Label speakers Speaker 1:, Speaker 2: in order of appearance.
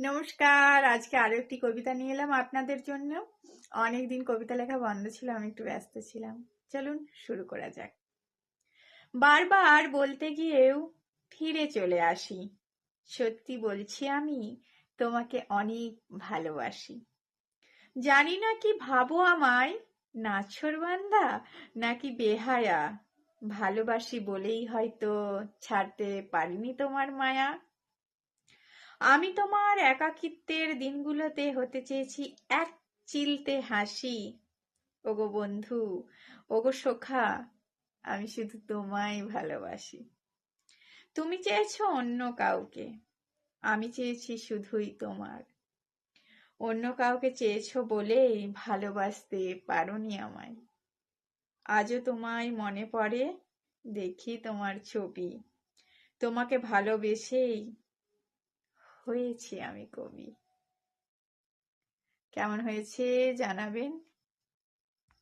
Speaker 1: নমস্কার। আজকে আরো একটি কবিতা নিয়ে এলাম আপনাদের জন্য। অনেকদিন কবিতা লেখা বন্ধ ছিল, আমি একটু ব্যস্ত ছিলাম। চলুন শুরু করা যাক। বারবার বলতে গিয়েও ফিরে চলে আসি। সত্যি বলছি, আমি তোমাকে অনেক ভালোবাসি। জানি না কি ভাবো আমায়, নাছোড়বান্দা নাকি বেহায়া। ভালোবাসি বলেই হয়তো ছাড়তে পারিনি তোমার মায়া। আমি তোমার একাকিত্বের দিনগুলোতে হতে চেয়েছি এক চিলতে হাসি। ওগো বন্ধু, ওগো সখা, আমি শুধু তোমায় ভালোবাসি। তুমি চেয়েছো অন্য কাউকে, আমি চেয়েছি শুধুই তোমার। অন্য কাউকে চেয়েছো বলেই ভালোবাসতে পারোনি আমায়। আজও তোমায় মনে পড়ে, দেখি তোমার ছবি। তোমাকে ভালোবেসেই হয়েছি আমি কবি। কেমন হয়েছে জানাবেন।